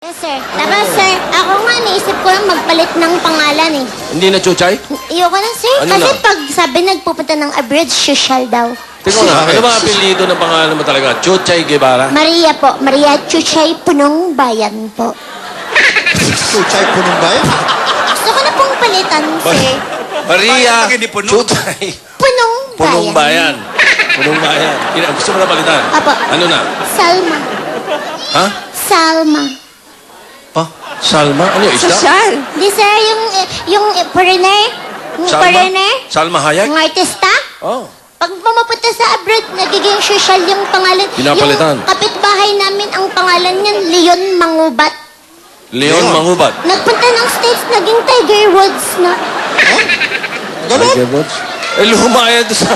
Yes, sir. Tapos, sir, ako nga naisip ko lang magpalit ng pangalan eh. Hindi na Chuchay? Ayoko na, sir. Ano Kasi na? pag sabi nagpupunta ng abroad, social daw. Tingnan mo na, ano ba apelido ng pangalan mo talaga? Chuchay Guevara? Maria po. Maria Chuchay Punong Bayan po. Chuchay punong bayan. Gusto ko na pong palitan, sir. Maria Bakit hindi puno? Chuchay Punong Bayan. Punong Bayan. Punong Bayan. Gusto mo na palitan? Apo. Ano na? Salma. Ha? Salma. Pa? Salma? Ano yung isda? Social. Di, sir, yung foreigner? Yung Salma? foreigner? Salma Hayek? Yung artista? Oh. Pag pumapunta sa abroad, nagiging social yung pangalan. Pinapalitan. Yung kapitbahay namin, ang pangalan niyan, Leon Mangubat. Leon Mangubat. Nagpunta ng States, naging Tiger Woods na. Ganon? Tiger Woods? Eh, lumaya doon sa...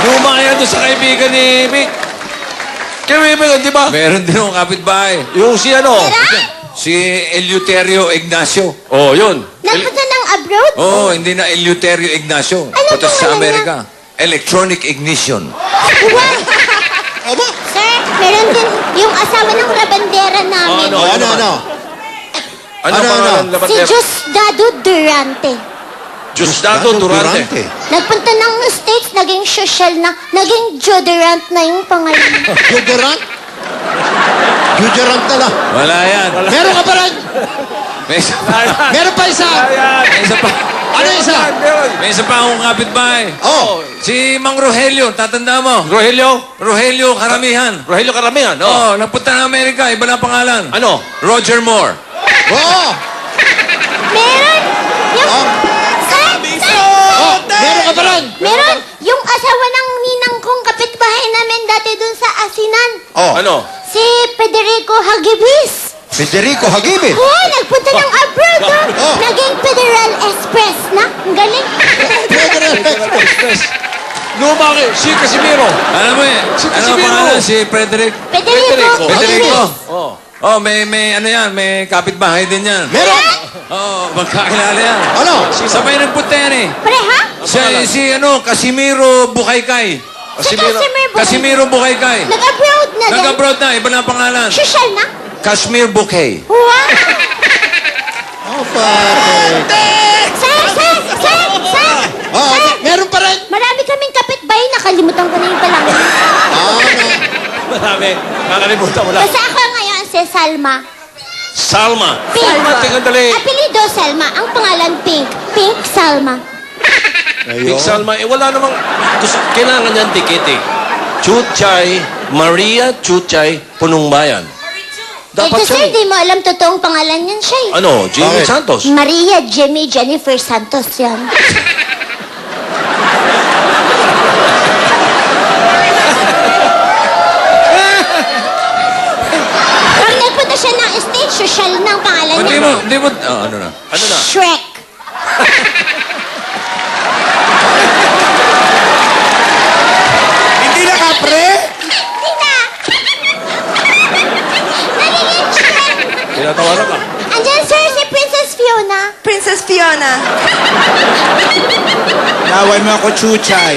lumaya doon sa kaibigan ni Vic. Kaibigan, di ba? Meron din akong kapitbahay. Yung si ano? Si Eleuterio Ignacio. Oh, yun. Nagpunta ng abroad? Oo, hindi na Eleuterio Ignacio. Ano Punta sa pangalan Amerika. Electronic ignition. Wow. Aba? Sir, meron din yung asawa ng rabandera namin. Ano? Ano? Ano Ano, pangalan? ano? Si Diosdado Durante. Diosdado Durante. Nagpunta ng States, naging social na, naging Jodorant na yung pangalan. Judorant? Judorant na lang. Wala yan. Meron ka pa rin? May isa, Meron pa isa? may isa pa. Ano isa? May isa pa akong kapitbahay. Oh. Si Mang Rogelio, tatanda mo? Rogelio? Rogelio Karamihan. Rogelio Karamihan, Oo, oh. nagpunta ng Amerika. Iba na pangalan. Ano? Roger Moore. Oo. Meron! Yung... Oh. Sir! Oh, meron ka pa rin? Meron! Yung asawa ng ninang kong kapitbahay namin dati dun sa Asinan. Oh. Ano? Si Federico Hagibis. Federico Hagibis. Hoy, nagpunta ng abroad, oh. Oh. Naging Federal Express na. Ang galing. Federal Express. Lumaki, si Casimiro. Alam mo eh, Si ano Casimiro. pangalan? Si Frederick. Federico Federico. Hagibis. Oh. Oh, may ano yan, may kapitbahay din yan. Meron? Oo, magkakilala yan. Ano? Sabay nagpunta yan eh. Pareha? Si Casimiro Bukaykay. Si Casimir Bukaykay. Casimiro Bukaykay. Nag-abroad na din. Nag-abroad na, iba na ang pangalan. Social na. Kashmir Bouquet. Wow! Oh, pare. Sir! Oh, meron pa rin? Marami kaming kapitbahay. Nakalimutan ko na yung pangalan. Marami. Nakalimutan mo lang. Basta ako ngayon si Salma. Salma. Pink. Salma, tingnan dali. Apelido Salma. Ang pangalan Pink. Pink Salma. Big Salma, eh wala namang... Kailangan niyan tikit eh. Chuchay, Maria Chuchay, Punong Bayan. Dapat Ito sir, siya. di mo alam totoong pangalan yan siya eh. Ano? Jimmy Bakit? Santos. Maria Jimmy Jennifer Santos yan. Pag nagpunta siya ng stage, social ng pangalan Hindi niya. mo, ano na? Ano na? Shrek. Hindi na kapre? Hindi na. Nagiging Shrek. Tinatawaran ka. Andyan sir, si Princess Fiona. Princess Fiona. Naway mo ako, Chuchay.